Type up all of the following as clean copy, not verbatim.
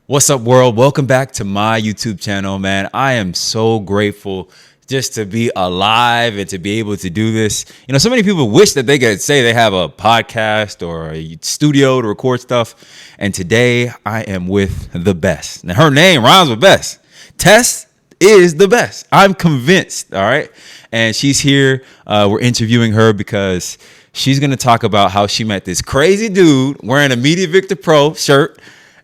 What's up, world? Welcome back to my YouTube channel, man. I am so grateful just to be alive and to be able to do this. You know, so many people wish that they could say they have a podcast or a studio to record stuff. And today I am with the best. Now, her name rhymes with best. Tess is the best. I'm convinced, all right? And she's here. We're interviewing her because she's going to talk about how she met this crazy dude wearing a Media Victor Pro shirt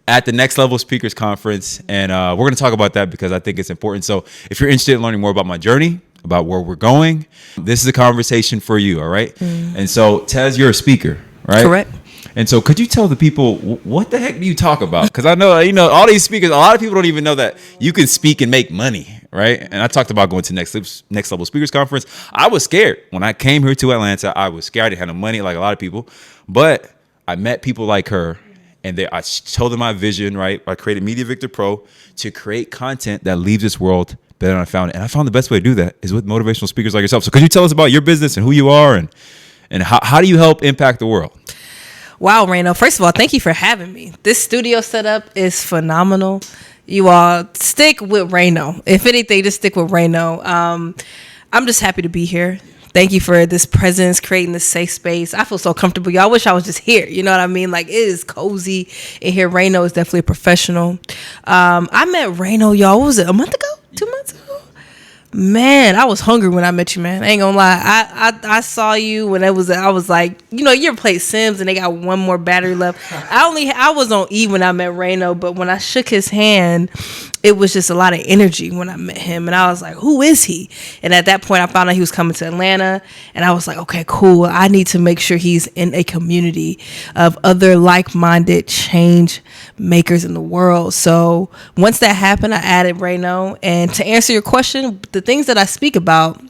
at the Next Level Speakers Conference. And we're going to talk about that because I think it's important. So if you're interested in learning more about my journey, about where we're going, this is a conversation for you, all right? And so, Tez, you're a speaker, right? Correct. And so could you tell the people, what the heck do you talk about? Because I know, all these speakers, a lot of people don't even know that you can speak and make money, right? And I talked about going to Next Level Speakers Conference. I was scared. When I came here to Atlanta, I was scared. I didn't have no money like a lot of people. But I met people like her. And I told them my vision, right? I created Media Victor Pro to create content that leaves this world better than I found it. And I found the best way to do that is with motivational speakers like yourself. So could you tell us about your business and who you are and how do you help impact the world? Wow, Rayno. First of all, thank you for having me. This studio setup is phenomenal. You all stick with Rayno. If anything, just stick with Rayno. I'm just happy to be here. Thank you for this presence, creating this safe space. I feel so comfortable. Y'all, I wish I was just here. You know what I mean? Like, it is cozy in here. Rayno is definitely a professional. I met Rayno, y'all, what was it, a month ago? 2 months ago? Man, I was hungry when I met you, man. I ain't gonna lie. I saw you when I was like, you ever played Sims and they got one more battery left. I was on E when I met Rayno, but when I shook his hand, it was just a lot of energy when I met him. And I was like, who is he? And at that point, I found out he was coming to Atlanta. And I was like, okay, cool. I need to make sure he's in a community of other like-minded change makers in the world. So once that happened, I added Rayno. And to answer your question, the things that I speak about,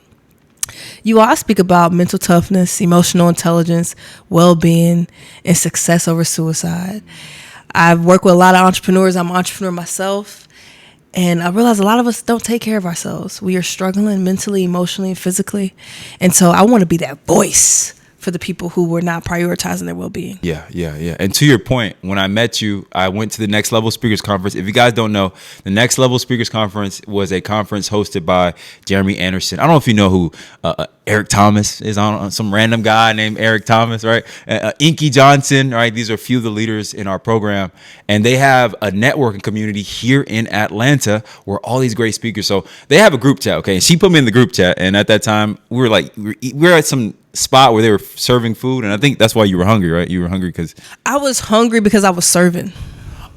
I speak about mental toughness, emotional intelligence, well-being, and success over suicide. I've worked with a lot of entrepreneurs. I'm an entrepreneur myself. And I realize a lot of us don't take care of ourselves. We are struggling mentally, emotionally, and physically. And so I want to be that voice for the people who were not prioritizing their well-being. Yeah. And to your point, when I met you, I went to the Next Level Speakers Conference. If you guys don't know, the Next Level Speakers Conference was a conference hosted by Jeremy Anderson. I don't know if you know who Eric Thomas is on, some random guy named Eric Thomas, right? Inky Johnson, right? These are a few of the leaders in our program. And they have a networking community here in Atlanta where all these great speakers. So they have a group chat, okay? And she put me in the group chat. And at that time, we were at some spot where they were serving food. And I think that's why you were hungry, right? You were hungry because... I was hungry because I was serving.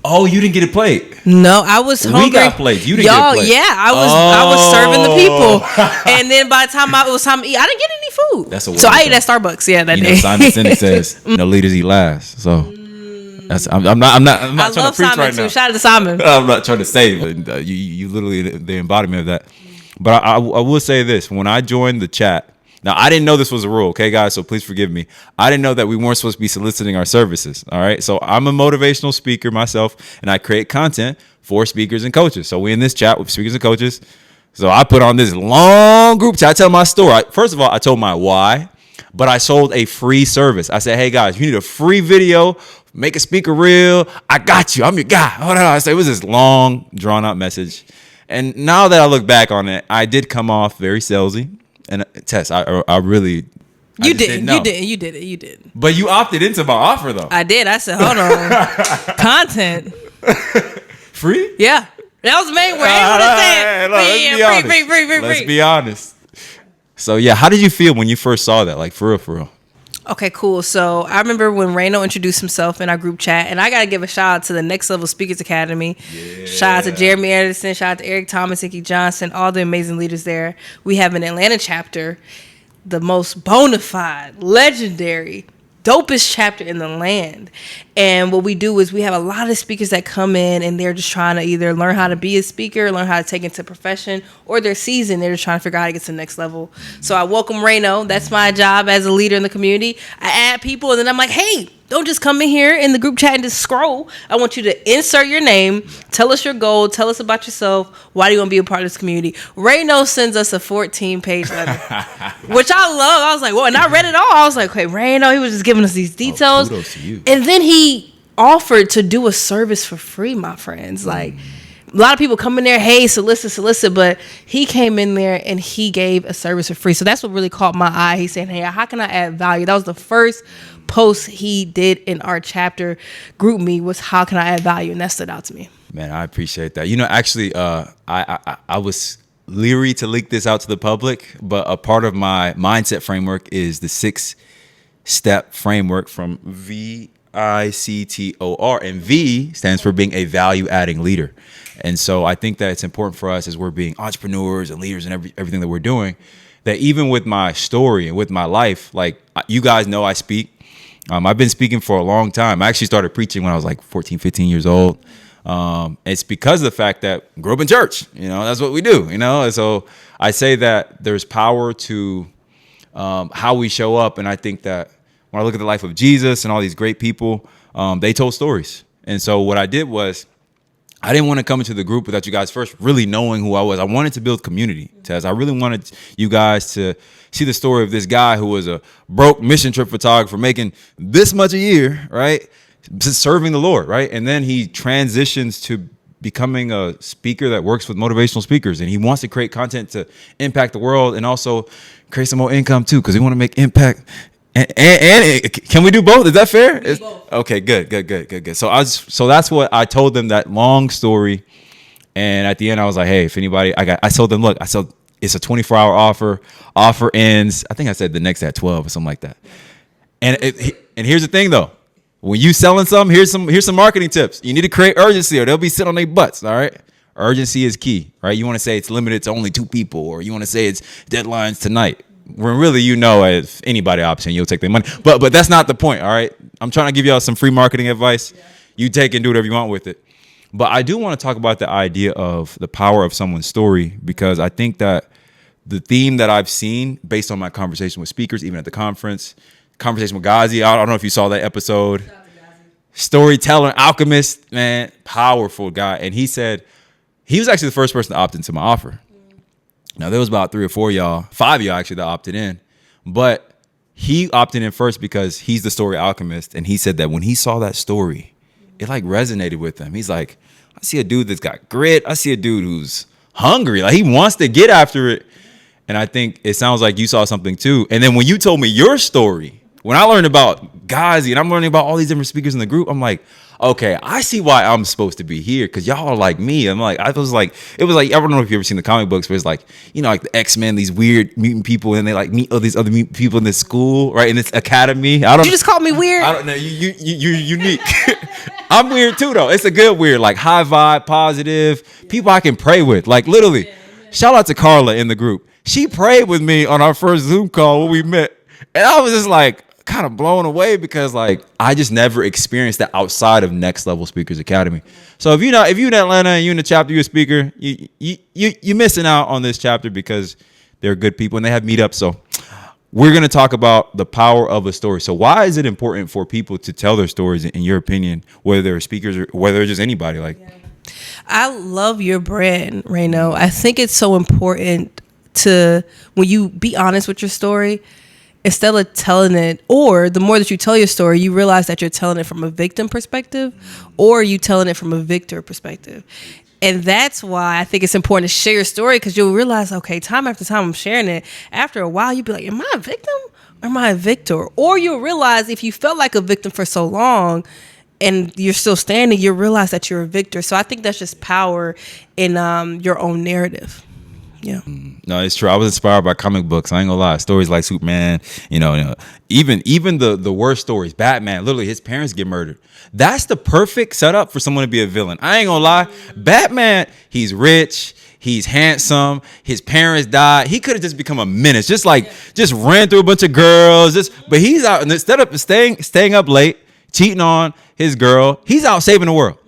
Oh, you didn't get a plate? No, I was hungry. We got plates. You didn't get a plate. Yeah, I was serving the people. And then by the time it was time to eat, I didn't get any food. That's a so I ate at Starbucks, that day. Simon Sinek says, leaders eat last. So I'm not trying to preach Simon right too. now. Shout out to Simon. I'm not trying to say, but you literally the embodiment of that. But I will say this. When I joined the chat, now, I didn't know this was a rule, okay, guys? So please forgive me. I didn't know that we weren't supposed to be soliciting our services, all right? So I'm a motivational speaker myself, and I create content for speakers and coaches. So we in this chat with speakers and coaches. So I put on this long group chat. I tell my story. First of all, I told my why, but I sold a free service. I said, hey, guys, you need a free video, make a speaker reel. I got you. I'm your guy. Hold on. I said, it was this long, drawn-out message. And now that I look back on it, I did come off very salesy. And Tess, I really... You did. But you opted into my offer, though. I did. I said, hold on. Content. Free? Yeah. That was the main word. Let's be honest. So, yeah, how did you feel when you first saw that? Like, for real? Okay, cool. So I remember when Rayno introduced himself in our group chat, and I got to give a shout out to the Next Level Speakers Academy. Yeah. Shout out to Jeremy Anderson, shout out to Eric Thomas, Inky Johnson, all the amazing leaders there. We have an Atlanta chapter, the most bona fide, legendary, dopest chapter in the land. And what we do is we have a lot of speakers that come in and they're just trying to either learn how to be a speaker, learn how to take it into profession, or they're seasoned. They're just trying to figure out how to get to the next level. So I welcome Rayno. That's my job as a leader in the community. I add people and then I'm like, hey, don't just come in here in the group chat and just scroll. I want you to insert your name, tell us your goal, tell us about yourself. Why do you want to be a part of this community? Rayno sends us a 14-page letter, which I love. I was like, well, and I read it all. I was like, okay, Rayno, he was just giving us these details. Kudos to you. And then he offered to do a service for free, my friends. Like, a lot of people come in there, hey, solicit, but he came in there and he gave a service for free. So that's what really caught my eye. He's saying, hey, how can I add value? That was the first post he did in our chapter group me, was how can I add value? And that stood out to me. Man, I appreciate that. Actually, I was leery to leak this out to the public, but a part of my mindset framework is the 6-step framework from VICTOR, and V stands for being a value-adding leader. And so I think that it's important for us, as we're being entrepreneurs and leaders and everything that we're doing, that even with my story and with my life, like, you guys know I speak. I've been speaking for a long time. I actually started preaching when I was like 14, 15 years old. It's because of the fact that I grew up in church. That's what we do. And so I say that there's power to how we show up. And I think that when I look at the life of Jesus and all these great people, they told stories. And so what I did was, I didn't want to come into the group without you guys first really knowing who I was. I wanted to build community, Tez. I really wanted you guys to see the story of this guy who was a broke mission trip photographer making this much a year, right? Just serving the Lord, right? And then he transitions to becoming a speaker that works with motivational speakers. And he wants to create content to impact the world and also create some more income too, because we want to make impact. And can we do both? Is that fair? Okay, good. So that's what I told them, that long story. And at the end, I was like, hey, if anybody, I told them, look, it's a 24-hour offer. Offer ends, I think I said the next at 12 or something like that. And here's the thing though, when you selling something, here's some marketing tips. You need to create urgency or they'll be sitting on their butts. All right. Urgency is key, right? You want to say it's limited to only 2 people, or you want to say it's deadlines tonight. When really, if anybody option, you'll take their money. But that's not the point, all right? I'm trying to give y'all some free marketing advice. Yeah. You take and do whatever you want with it. But I do want to talk about the idea of the power of someone's story, because I think that the theme that I've seen based on my conversation with speakers, even at the conversation with Ghazi, I don't know if you saw that episode. Storyteller, alchemist, man, powerful guy. And he said he was actually the first person to opt into my offer. Now, there was about 3 or 4 y'all, 5 y'all actually, that opted in. But he opted in first because he's the story alchemist. And he said that when he saw that story, it like resonated with him. He's like, I see a dude that's got grit. I see a dude who's hungry. Like, he wants to get after it. And I think it sounds like you saw something too. And then when you told me your story, when I learned about Ghazi and I'm learning about all these different speakers in the group, I'm like, okay, I see why I'm supposed to be here, because y'all are like me. I'm like, it was like, I don't know if you've ever seen the comic books, but it's like, like the X-Men, these weird mutant people, and they like meet all these other mutant people in this school, right? In this academy. You just called me weird? I don't know. You're unique. I'm weird too, though. It's a good weird, like high vibe, positive, people I can pray with. Like, literally, shout out to Carla in the group. She prayed with me on our first Zoom call when we met. And I was just like, kind of blown away, because like I just never experienced that outside of Next Level Speakers Academy. So if you're in Atlanta and you're in the chapter, you're a speaker, you're missing out on this chapter, because they're good people and they have meetups. So we're going to talk about the power of a story. So why is it important for people to tell their stories, in your opinion, whether they're speakers or whether they're just anybody? Like, I love your brand, Rayno. I think it's so important to, when you be honest with your story, instead of telling it, or the more that you tell your story, you realize that you're telling it from a victim perspective, or you telling it from a victor perspective. And that's why I think it's important to share your story, because you'll realize, okay, time after time I'm sharing it. After a while, you'll be like, am I a victim or am I a victor? Or you'll realize, if you felt like a victim for so long and you're still standing, you'll realize that you're a victor. So I think that's just power in your own narrative. Yeah. No, it's true. I was inspired by comic books. I ain't gonna lie. Stories like Superman, even the worst stories. Batman, literally, his parents get murdered. That's the perfect setup for someone to be a villain. I ain't gonna lie. Batman, he's rich, he's handsome, his parents died. He could have just become a menace, just ran through a bunch of girls. But he's out, and instead of staying up late, cheating on his girl, he's out saving the world.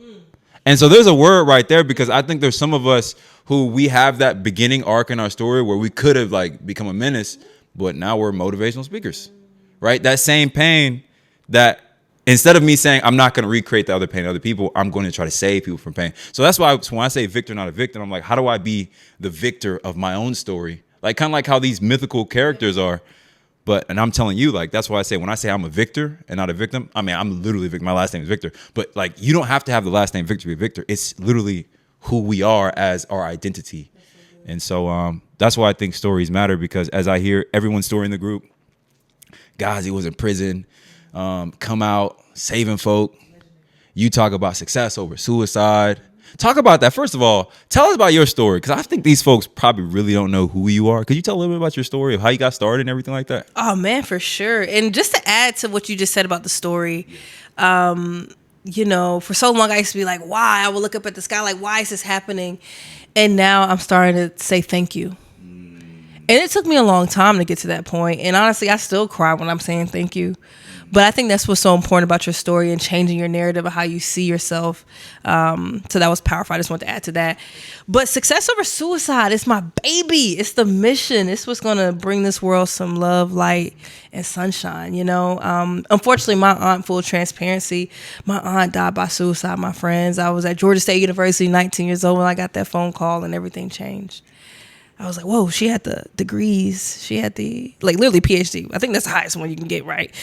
And so there's a word right there, because I think there's some of us who we have that beginning arc in our story where we could have like become a menace, but now we're motivational speakers, right? That same pain, that instead of me saying, I'm not going to recreate the other pain of other people, I'm going to try to save people from pain. So that's why when I say victor, not a victim, I'm like, how do I be the victor of my own story? Like, kind of like how these mythical characters are, and I'm telling you, like, that's why I say, when I say I'm a victor and not a victim, I mean, I'm literally a victim. My last name is Victor. But like, you don't have to have the last name Victor to be a victor. It's literally who we are as our identity. And so that's why I think stories matter, because as I hear everyone's story in the group, guys, he was in prison, come out, saving folk. You talk about success over suicide. Talk about that. First of all, tell us about your story, because I think these folks probably really don't know who you are. Could you tell a little bit about your story of how you got started and everything like that? Oh, man, for sure. And just to add to what you just said about the story, you know, for so long I used to be like, why? I would look up at the sky like, why is this happening? And now I'm starting to say thank you. And it took me a long time to get to that point. And honestly, I still cry when I'm saying thank you. But I think that's what's so important about your story and changing your narrative of how you see yourself. So that was powerful. I just want to add to that. But success over suicide is my baby. It's the mission. It's what's going to bring this world some love, light, and sunshine, you know. Unfortunately, my aunt, full transparency, my aunt died by suicide, my friends. I was at Georgia State University, 19 years old, when I got that phone call, and everything changed. I was like, whoa, she had the degrees. She had the, like, literally PhD. I think that's the highest one you can get, right?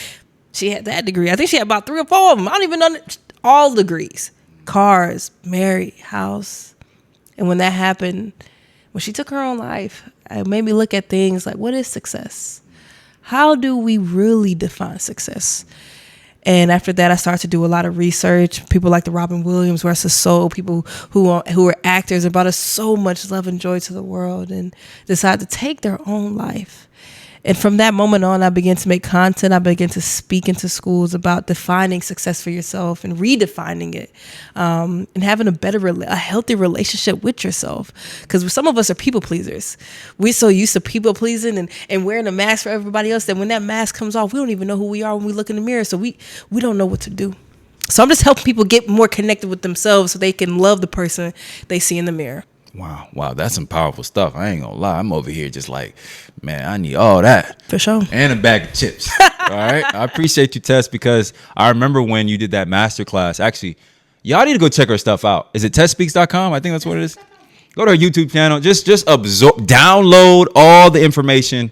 She had that degree. I think she had about 3 or 4 of them. I don't even know all degrees. Cars, married, house. And when that happened, when she took her own life, it made me look at things like, what is success? How do we really define success? And after that, I started to do a lot of research. People like the Robin Williams, Rest of Soul, people who are actors and brought us so much love and joy to the world, and decided to take their own life. And from that moment on, I began to make content. I began to speak into schools about defining success for yourself and redefining it, and having a healthy relationship with yourself. Because some of us are people pleasers. We're so used to people pleasing and wearing a mask for everybody else that when that mask comes off, we don't even know who we are when we look in the mirror. So we don't know what to do. So I'm just helping people get more connected with themselves so they can love the person they see in the mirror. Wow, that's some powerful stuff. I ain't gonna lie. I'm over here just like, man, I need all that. For sure. And a bag of chips. All right. I appreciate you, Tess, because I remember when you did that masterclass. Actually, y'all need to go check her stuff out. Is it tessspeaks.com? I think that's what it is. Go to her YouTube channel. Just download all the information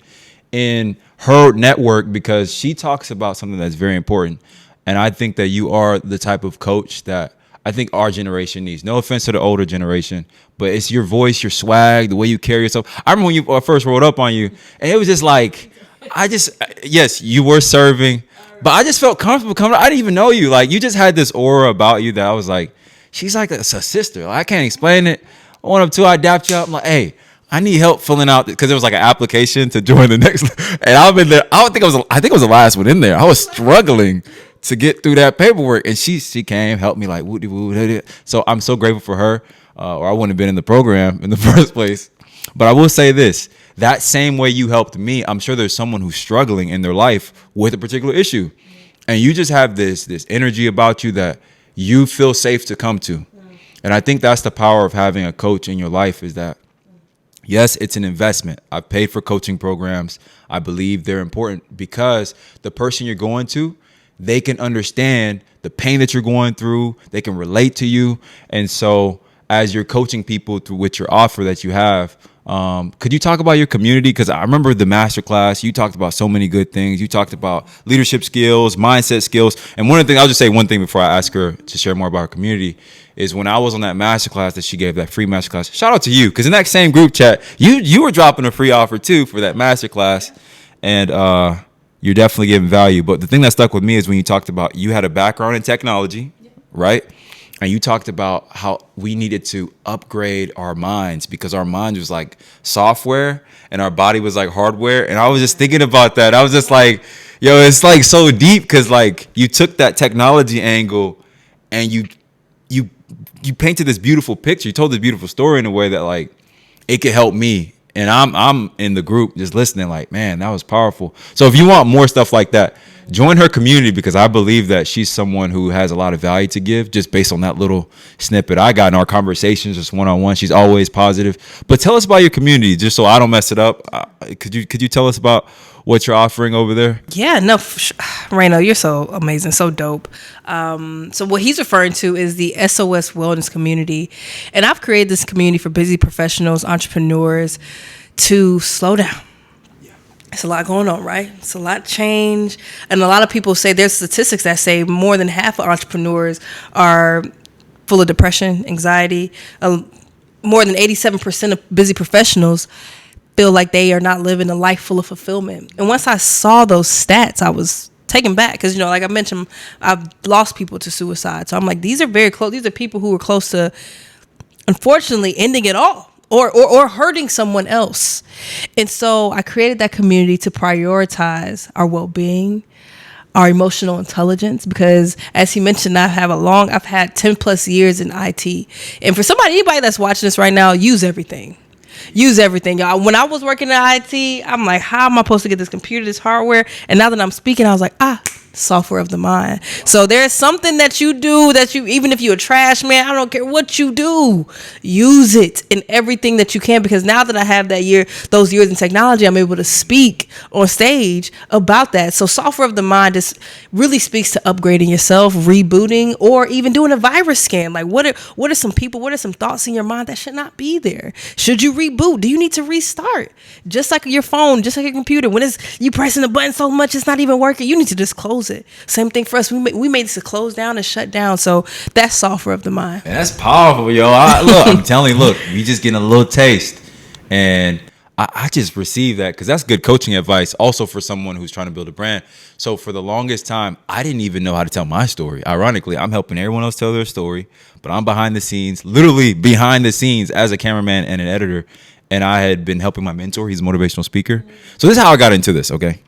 in her network, because she talks about something that's very important. And I think that you are the type of coach that I think our generation needs. No offense to the older generation, but it's your voice, your swag, the way you carry yourself. I remember when you first rolled up on you, and it was just like, yes, you were serving, but I just felt comfortable coming. I didn't even know you. Like, you just had this aura about you that I was like, she's like a sister. Like, I can't explain it. I went up to her, I dapped you up. I'm like, hey, I need help filling out, because there was like an application to join the next. And I've been there. I think it was the last one in there. I was struggling to get through that paperwork, and she came, helped me, like, woo. So I'm so grateful for her, or I wouldn't have been in the program in the first place. But I will say this, that same way you helped me, I'm sure there's someone who's struggling in their life with a particular issue, and you just have this energy about you that you feel safe to come to. And I think that's the power of having a coach in your life, is that, yes, it's an investment. I've paid for coaching programs. I believe they're important, because the person you're going to, they can understand the pain that you're going through. They can relate to you. And so as you're coaching people through with your offer that you have, could you talk about your community? Because I remember the masterclass, you talked about so many good things. You talked about leadership skills, mindset skills. And one of the things, I'll just say one thing before I ask her to share more about her community, is when I was on that masterclass that she gave, that free masterclass, shout out to you. Because in that same group chat, you were dropping a free offer too for that masterclass. And, you're definitely giving value. But the thing that stuck with me is when you talked about, you had a background in technology, right? And you talked about how we needed to upgrade our minds, because our mind was like software and our body was like hardware. And I was just thinking about that. I was just like, yo, it's like so deep, because like you took that technology angle and you painted this beautiful picture. You told this beautiful story in a way that like it could help me. And I'm in the group just listening like, man, that was powerful. So if you want more stuff like that, join her community, because I believe that she's someone who has a lot of value to give, just based on that little snippet I got in our conversations, just one-on-one. She's always positive. But tell us about your community, just so I don't mess it up. Could you tell us about what you're offering over there? Yeah, no, Rayno, you're so amazing, so dope. So what he's referring to is the SOS Wellness Community. And I've created this community for busy professionals, entrepreneurs, to slow down. it's a lot going on, right? It's a lot change. And a lot of people say there's statistics that say more than half of entrepreneurs are full of depression, anxiety. More than 87% of busy professionals feel like they are not living a life full of fulfillment. And once I saw those stats, I was taken back because, like I mentioned, I've lost people to suicide. So I'm like, these are very close. These are people who were close to, unfortunately, ending it all. Or hurting someone else. And so I created that community to prioritize our well-being, our emotional intelligence, because as he mentioned, I've had 10 plus years in IT. And for anybody that's watching this right now, use everything. Use everything, y'all. When I was working in IT, I'm like, how am I supposed to get this computer, this hardware? And now that I'm speaking, I was like, software of the mind. So there's something that you do even if you're a trash man, I don't care what you do, use it in everything that you can, because now that I have those years in technology, I'm able to speak on stage about that. So software of the mind just really speaks to upgrading yourself, rebooting, or even doing a virus scan. Like what are some thoughts in your mind that should not be there? Should you reboot? Do you need to restart? Just like your phone, just like your computer, when you pressing the button so much it's not even working, you need to just close it. Same thing for us. We made this to close down and shut down. So that's software of the mind. Man, that's powerful, yo. I'm telling you, we just getting a little taste. And I just received that because that's good coaching advice also for someone who's trying to build a brand. So for the longest time, I didn't even know how to tell my story. Ironically, I'm helping everyone else tell their story, but I'm literally behind the scenes as a cameraman and an editor. And I had been helping my mentor. He's a motivational speaker. So this is how I got into this, okay?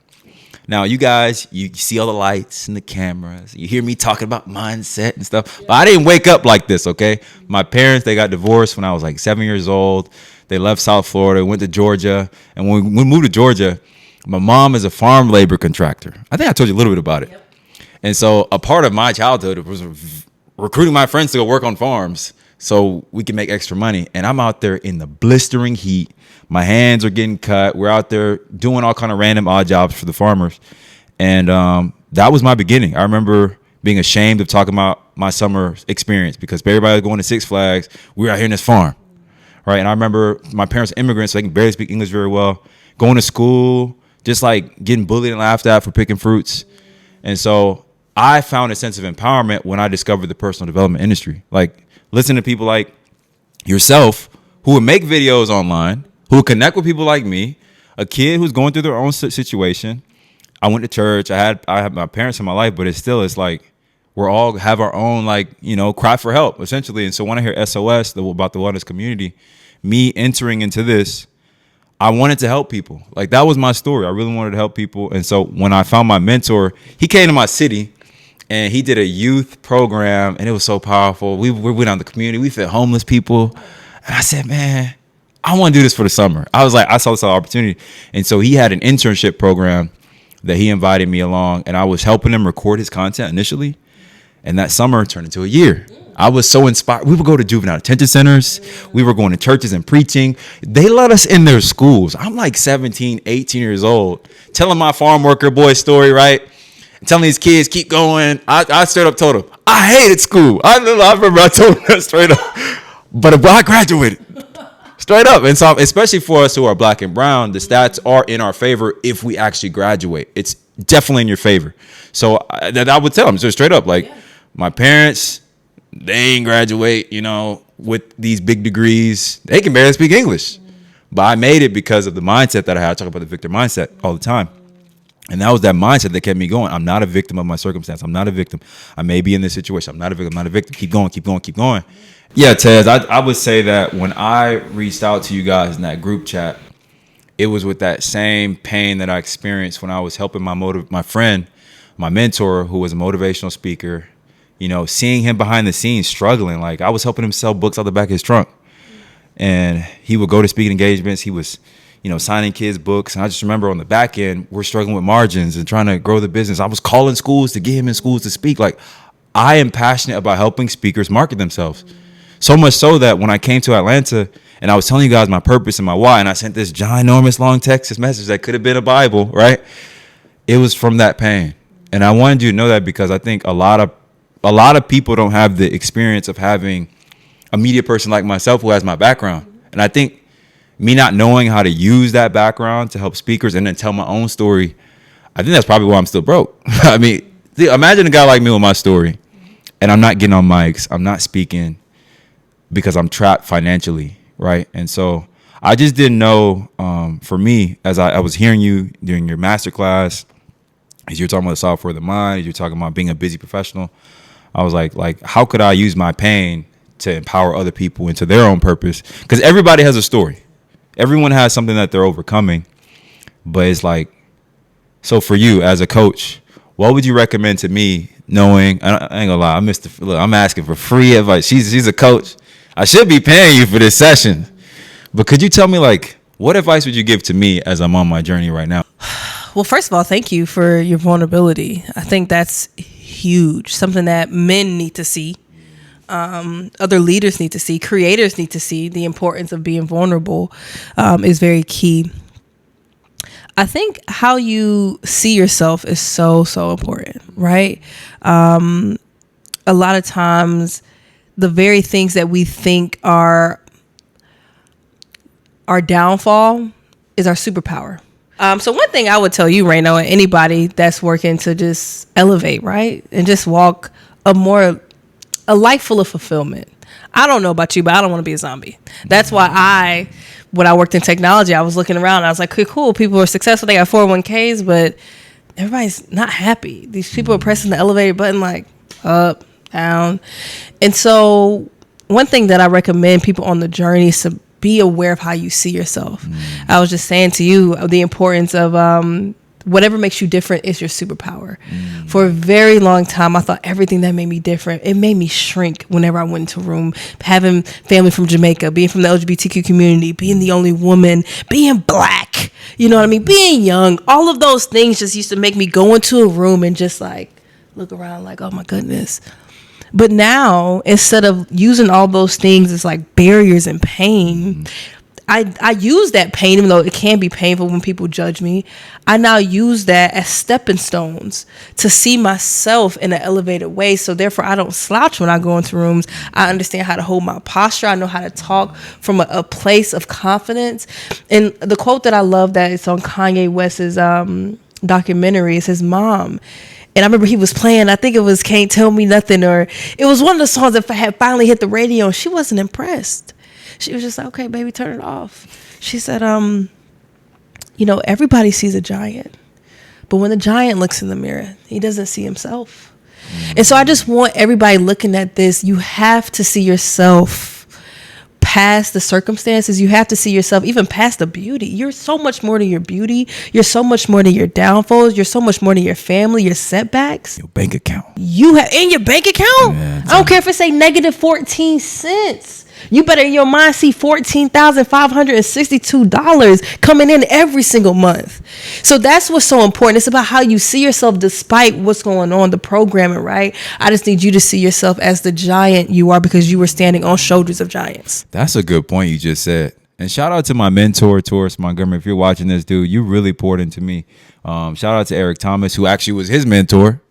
Now, you guys, you see all the lights and the cameras. You hear me talking about mindset and stuff. But I didn't wake up like this, okay? My parents, they got divorced when I was like 7 years old. They left South Florida, went to Georgia. And when we moved to Georgia, my mom is a farm labor contractor. I think I told you a little bit about it. Yep. And so a part of my childhood was recruiting my friends to go work on farms so we can make extra money. And I'm out there in the blistering heat. My hands are getting cut. We're out there doing all kind of random odd jobs for the farmers. And that was my beginning. I remember being ashamed of talking about my summer experience because everybody was going to Six Flags. We were out here in this farm, right? And I remember my parents are immigrants, so they can barely speak English very well. Going to school, just like getting bullied and laughed at for picking fruits. And so I found a sense of empowerment when I discovered the personal development industry. Like, listen to people like yourself who would make videos online, who would connect with people like me, a kid who's going through their own situation. I went to church. I had my parents in my life, but it's like we're all have our own, cry for help, essentially. And so when I hear SOS, about the wellness community, me entering into this, I wanted to help people. Like, that was my story. I really wanted to help people. And so when I found my mentor, he came to my city and he did a youth program, and it was so powerful. We went out in the community. We fed homeless people. And I said, man, I want to do this for the summer. I saw this opportunity. And so he had an internship program that he invited me along, and I was helping him record his content initially. And that summer turned into a year. I was so inspired. We would go to juvenile detention centers. We were going to churches and preaching. They let us in their schools. I'm like 17, 18 years old, telling my farm worker boy story, right? Telling these kids, keep going. I straight up told them, I hated school. I remember I told them that straight up. But I graduated. Straight up. And so, especially for us who are black and brown, the stats are in our favor if we actually graduate. It's definitely in your favor. So I would tell them, so straight up, my parents, they ain't graduate, with these big degrees. They can barely speak English. But I made it because of the mindset that I had. I talk about the victim mindset all the time. And that was that mindset that kept me going. I'm not a victim of my circumstance. I'm not a victim. I may be in this situation. I'm not a victim. I'm not a victim. Keep going, keep going, keep going. Yeah, Tez, I would say that when I reached out to you guys in that group chat, it was with that same pain that I experienced when I was helping my friend, my mentor, who was a motivational speaker, seeing him behind the scenes struggling. Like, I was helping him sell books out the back of his trunk. And he would go to speaking engagements. He was, signing kids' books. And I just remember on the back end, we're struggling with margins and trying to grow the business. I was calling schools to get him in schools to speak. Like, I am passionate about helping speakers market themselves. So much so that when I came to Atlanta and I was telling you guys my purpose and my why, and I sent this ginormous long text message that could have been a Bible, right? It was from that pain. And I wanted you to know that because I think a lot of people don't have the experience of having a media person like myself who has my background. And I think me not knowing how to use that background to help speakers and then tell my own story, I think that's probably why I'm still broke. I mean, imagine a guy like me with my story, and I'm not getting on mics, I'm not speaking because I'm trapped financially, right? And so I just didn't know, for me, as I was hearing you during your masterclass, as you're talking about the software of the mind, as you're talking about being a busy professional, I was like, how could I use my pain to empower other people into their own purpose? Because everybody has a story. Everyone has something that they're overcoming. But it's like, so for you as a coach, what would you recommend to me, knowing, I ain't gonna lie, I'm asking for free advice. She's a coach. I should be paying you for this session. But could you tell me, like, what advice would you give to me as I'm on my journey right now? Well, first of all, thank you for your vulnerability. I think that's huge, something that men need to see. Other leaders need to see, creators need to see. The importance of being vulnerable is very key. I think how you see yourself is so important, right? A lot of times the very things that we think are our downfall is our superpower. So one thing I would tell you, Rayno, and anybody that's working to just elevate, right? And just walk a life full of fulfillment. I don't know about you, but I don't want to be a zombie. That's why when I worked in technology, I was looking around and I was like, cool, people are successful. They got 401ks, but everybody's not happy. These people are pressing the elevator button like up, down. And so one thing that I recommend people on the journey is to be aware of how you see yourself. I was just saying to you the importance of whatever makes you different is your superpower. For a very long time, I thought everything that made me different, it made me shrink whenever I went into a room. Having family from Jamaica, being from the LGBTQ community, being the only woman, being black, you know what I mean? Being young, all of those things just used to make me go into a room and just like look around like, oh my goodness. But now, instead of using all those things as like barriers and pain, I use that pain, even though it can be painful when people judge me. I now use that as stepping stones to see myself in an elevated way. So therefore, I don't slouch when I go into rooms. I understand how to hold my posture. I know how to talk from a place of confidence. And the quote that I love that is on Kanye West's documentary is his mom. And I remember he was playing, I think it was Can't Tell Me Nothing, or it was one of the songs that had finally hit the radio, and she wasn't impressed. She was just like, okay, baby, turn it off. She said, everybody sees a giant, but when the giant looks in the mirror, he doesn't see himself. And so I just want everybody looking at this, you have to see yourself past the circumstances. You have to see yourself even past the beauty. You're so much more than your beauty. You're so much more than your downfalls. You're so much more than your family, your setbacks. Your bank account. You have in your bank account. Yeah, I don't care if it say negative 14 cents. You better in your mind see $14,562 coming in every single month. So that's what's so important. It's about how you see yourself despite what's going on, the programming, right? I just need you to see yourself as the giant you are because you were standing on shoulders of giants. That's a good point you just said. And shout out to my mentor, Taurus Montgomery. If you're watching this, dude, you really poured into me. Shout out to Eric Thomas, who actually was his mentor.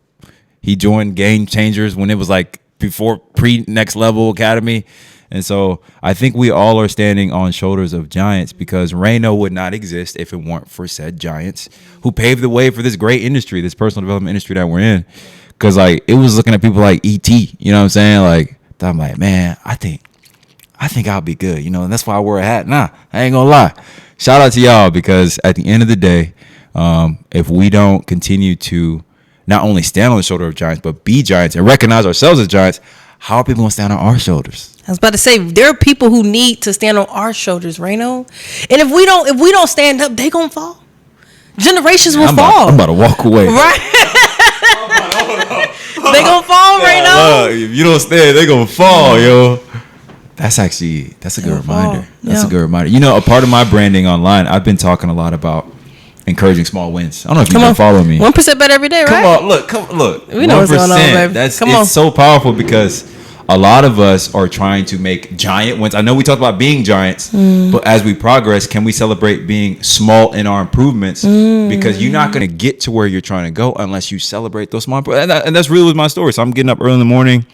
He joined Game Changers when it was like before pre-Next Level Academy. And so I think we all are standing on shoulders of giants because Rayno would not exist if it weren't for said giants who paved the way for this great industry, this personal development industry that we're in. Because like it was looking at people like E.T., you know what I'm saying? Like I'm like, man, I think I'll be good, you know, and that's why I wear a hat. Nah, I ain't gonna lie. Shout out to y'all because at the end of the day, if we don't continue to not only stand on the shoulder of giants, but be giants and recognize ourselves as giants, how are people gonna stand on our shoulders? I was about to say there are people who need to stand on our shoulders, Rayno. And if we don't stand up, they gonna fall. Generations will fall. I'm about to walk away. Right? They gonna fall, Rayno. If you don't stand, they gonna fall, yo. That's a good reminder. That's a good reminder. You know, a part of my branding online, I've been talking a lot about encouraging small wins. I don't know if you've been following me. 1% better every day, right? Come on, look. We know what's going on, baby. It's so powerful because a lot of us are trying to make giant wins. I know we talked about being giants, but as we progress, can we celebrate being small in our improvements? Because you're not going to get to where you're trying to go unless you celebrate those small improvements. And that's really my story. So I'm getting up early in the morning.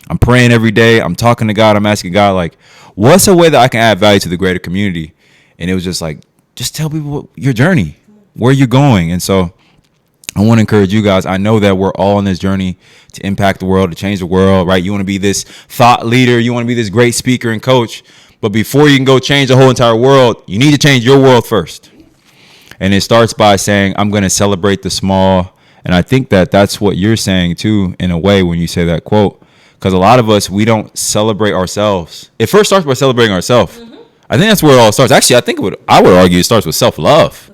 I'm praying every day. I'm talking to God. I'm asking God, like, what's a way that I can add value to the greater community? And it was just like, just tell people your journey, where you're going. And so I want to encourage you guys. I know that we're all on this journey to impact the world, to change the world, right? You want to be this thought leader. You want to be this great speaker and coach. But before you can go change the whole entire world, you need to change your world first. And it starts by saying, I'm going to celebrate the small. And I think that that's what you're saying, too, in a way, when you say that quote. Because a lot of us, we don't celebrate ourselves. It first starts by celebrating ourselves. I think that's where it all starts. Actually, I would argue it starts with self-love.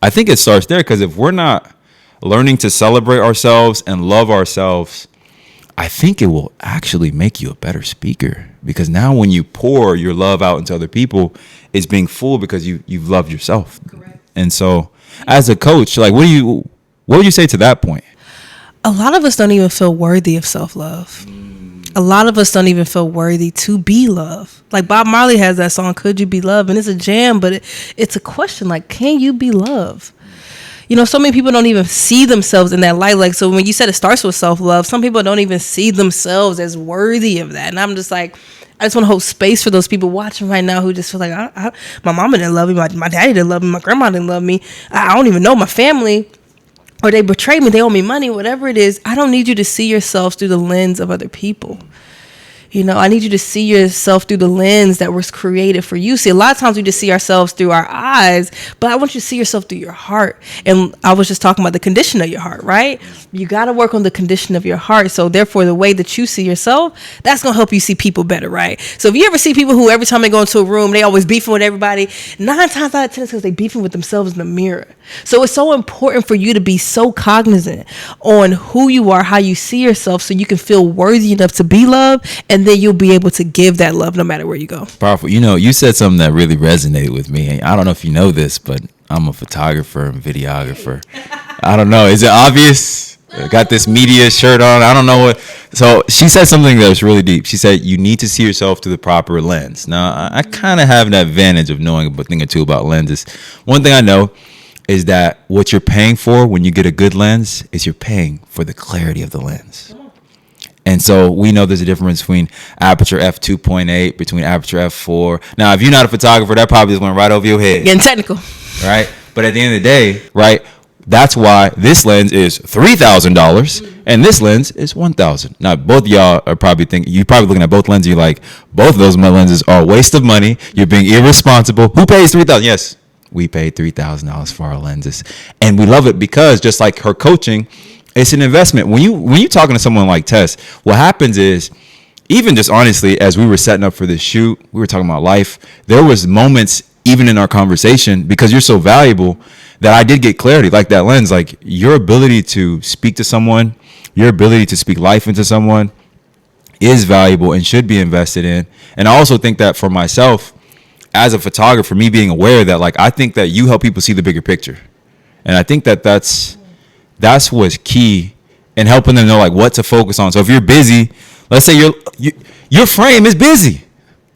I think it starts there, because if we're not learning to celebrate ourselves and love ourselves, I think it will actually make you a better speaker. Because now when you pour your love out into other people, it's being full because you've loved yourself. Correct. And so as a coach, like, what would you say to that point? A lot of us don't even feel worthy of self-love. A lot of us don't even feel worthy to be loved. Like Bob Marley has that song, Could You Be Loved? And it's a jam, but it's a question, like, can you be loved? You know, so many people don't even see themselves in that light. Like, so when you said it starts with self-love, some people don't even see themselves as worthy of that. And I'm just like, I just want to hold space for those people watching right now who just feel like, my mama didn't love me, my daddy didn't love me, my grandma didn't love me, I don't even know my family, or they betrayed me, they owe me money, whatever it is. I don't need you to see yourself through the lens of other people. You know, I need you to see yourself through the lens that was created for you. See, a lot of times we just see ourselves through our eyes, but I want you to see yourself through your heart. And I was just talking about the condition of your heart, right? You got to work on the condition of your heart. So therefore, the way that you see yourself, that's going to help you see people better, right? So if you ever see people who every time they go into a room, they always beefing with everybody, 9 times out of 10 it's because they beefing with themselves in the mirror. So it's so important for you to be so cognizant on who you are, how you see yourself, so you can feel worthy enough to be loved, and then you'll be able to give that love no matter where you go. Powerful. You know, you said something that really resonated with me. I don't know if you know this, but I'm a photographer and videographer. I don't know. Is it obvious? I got this media shirt on. I don't know what. So she said something that was really deep. She said, you need to see yourself through the proper lens. Now, I kind of have an advantage of knowing a thing or two about lenses. One thing I know is that what you're paying for when you get a good lens is you're paying for the clarity of the lens. And so we know there's a difference between aperture f2.8, between aperture f4. Now, if you're not a photographer, that probably just went right over your head. Getting technical. Right? But at the end of the day, right, that's why this lens is $3,000 and this lens is $1,000. Now, both of y'all are probably thinking, you're probably looking at both lenses, you're like, both of those lenses are a waste of money. You're being irresponsible. Who pays $3,000? Yes, we paid $3,000 for our lenses. And we love it because, just like her coaching, it's an investment. When you're talking to someone like Tess, what happens is, even just honestly, as we were setting up for this shoot, we were talking about life. There was moments even in our conversation, because you're so valuable, that I did get clarity, like that lens, like your ability to speak to someone, your ability to speak life into someone is valuable and should be invested in. And I also think that for myself, as a photographer, me being aware that, like, I think that you help people see the bigger picture. And I think that that's what's key in helping them know, like, what to focus on. So if you're busy, let's say your frame is busy.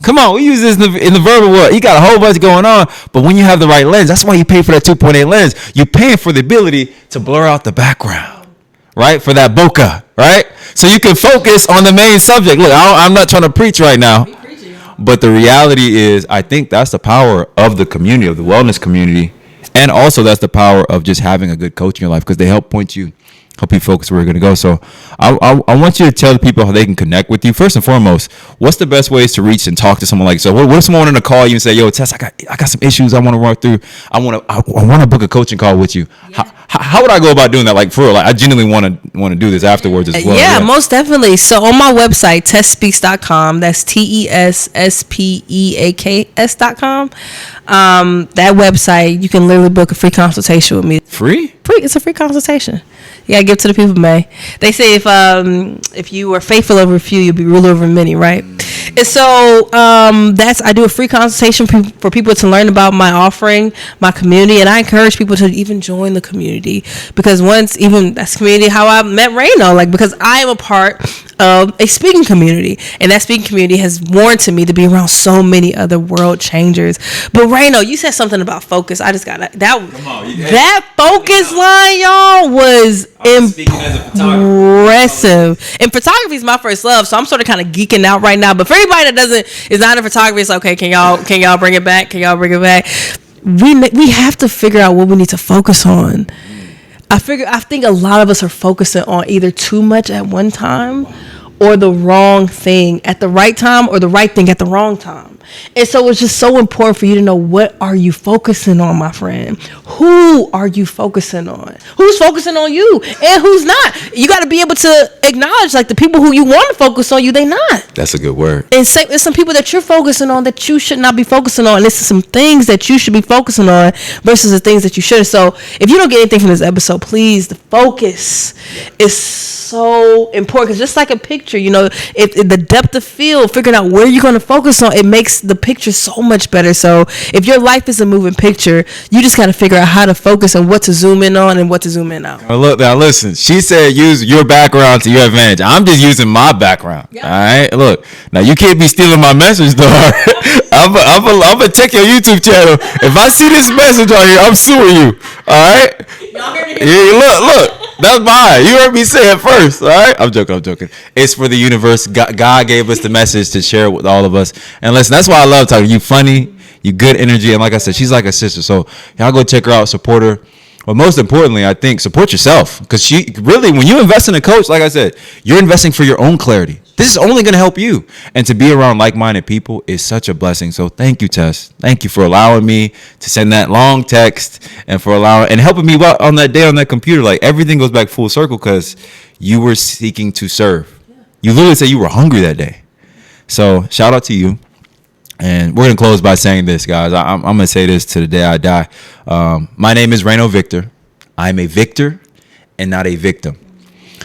Come on, we use this in the verbal world. You got a whole bunch going on, but when you have the right lens, that's why you pay for that 2.8 lens. You're paying for the ability to blur out the background, right? For that bokeh, right? So you can focus on the main subject. Look, I'm not trying to preach right now, but the reality is, I think that's the power of the community, of the wellness community. And also that's the power of just having a good coach in your life, because they help you focus where you're going to go. So I want you to tell the people how they can connect with you. First and foremost, what's the best ways to reach and talk to someone like you? So what if someone wanted to call you and say, yo, Tess, I got some issues I want to run through. I want to book a coaching call with you. Yeah. How would I go about doing that? Like, for real, like, I genuinely want to do this afterwards as well. Yeah, most definitely. So on my website, tessspeaks.com, that's TESSPEAKS.com. That website, you can literally book a free consultation with me. Free? It's a free consultation. Yeah, I give to the people, May. They say if you are faithful over a few, you'll be ruler over many, right? And so I do a free consultation for people to learn about my offering, my community, and I encourage people to even join the community, because that's community how I met Rayno, like, because I am a part of a speaking community, and that speaking community has warranted me to be around so many other world changers. But Rayno, you said something about focus. I just got that. That focus line, y'all, was impressive. And photography is my first love, so I'm sort of kind of geeking out right now. But for anybody that is not in photography, it's okay. Can y'all bring it back? Can y'all bring it back? We have to figure out what we need to focus on. I think a lot of us are focusing on either too much at one time or the wrong thing at the right time or the right thing at the wrong time. And so it's just so important for you to know, what are you focusing on, my friend? Who are you focusing on? Who's focusing on you and who's not? You got to be able to acknowledge, like, the people who you want to focus on you, they not. That's a good word. And there's some people that you're focusing on that you should not be focusing on. And there's some things that you should be focusing on versus the things that you shouldn't. So if you don't get anything from this episode, please, the focus is so important. Because just like a picture, if the depth of field, figuring out where you're going to focus on, it makes the picture so much better. So if your life is a moving picture, you just got to figure out how to focus and what to zoom in on and what to zoom in out. Look, now listen, she said use your background to your advantage. I'm just using my background. Yep. All right, look, now you can't be stealing my message though. I'm gonna check your YouTube channel. If I see this message on here, I'm suing you. All right. Yeah, look. That's mine. You heard me say it first. All right. I'm joking. It's for the universe. God gave us the message to share it with all of us. And listen, that's why I love talking. You funny. You good energy. And like I said, she's like a sister. So y'all go check her out, support her. But most importantly, I think support yourself, because she really, when you invest in a coach, like I said, you're investing for your own clarity. This is only going to help you. And to be around like-minded people is such a blessing. So thank you, Tess. Thank you for allowing me to send that long text and for allowing and helping me out on that day on that computer. Like, everything goes back full circle because you were seeking to serve. You literally said you were hungry that day. So shout out to you. And we're going to close by saying this, guys. I'm going to say this to the day I die. My name is Rayno Victor. I'm a victor and not a victim.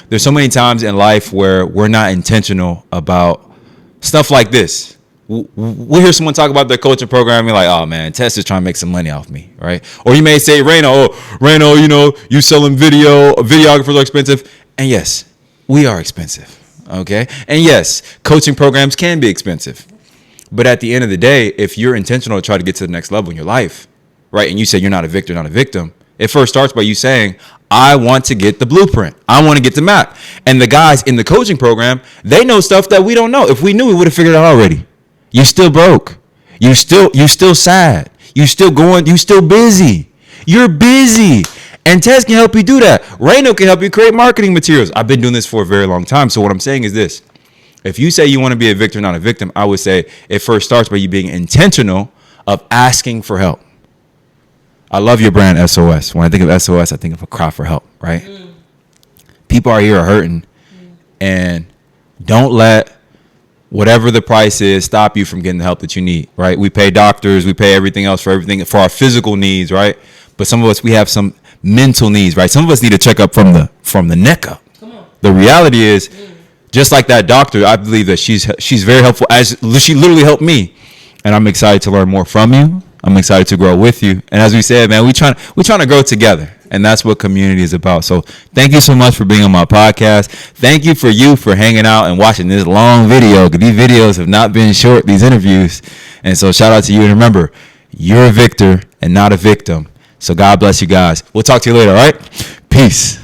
There's so many times in life where we're not intentional about stuff like this. We'll hear someone talk about their coaching program and be like, oh, man, Tess is trying to make some money off me, right? Or you may say, Rayno, you selling videographers are expensive. And yes, we are expensive, okay? And yes, coaching programs can be expensive. But at the end of the day, if you're intentional to try to get to the next level in your life, right, and you say you're not a victor, not a victim, it first starts by you saying, I want to get the blueprint. I want to get the map. And the guys in the coaching program, they know stuff that we don't know. If we knew, we would have figured it out already. You're still broke. You're still sad. You're still busy. You're busy. And Tess can help you do that. Rayno can help you create marketing materials. I've been doing this for a very long time. So what I'm saying is this. If you say you want to be a victor, not a victim, I would say it first starts by you being intentional of asking for help. I love your brand, SOS. When I think of SOS, I think of a cry for help, right? People are here hurting, and don't let whatever the price is stop you from getting the help that you need, right? We pay doctors, we pay everything else for our physical needs, right? But some of us, we have some mental needs, right? Some of us need to check up from the neck up. Come on. The reality is, just like that doctor, I believe that she's very helpful, as she literally helped me. And I'm excited to learn more from you. I'm excited to grow with you. And as we said, man, we're trying to grow together. And that's what community is about. So thank you so much for being on my podcast. Thank you for hanging out and watching this long video, because these videos have not been short, these interviews. And so shout out to you. And remember, you're a victor and not a victim. So God bless you guys. We'll talk to you later, all right? Peace.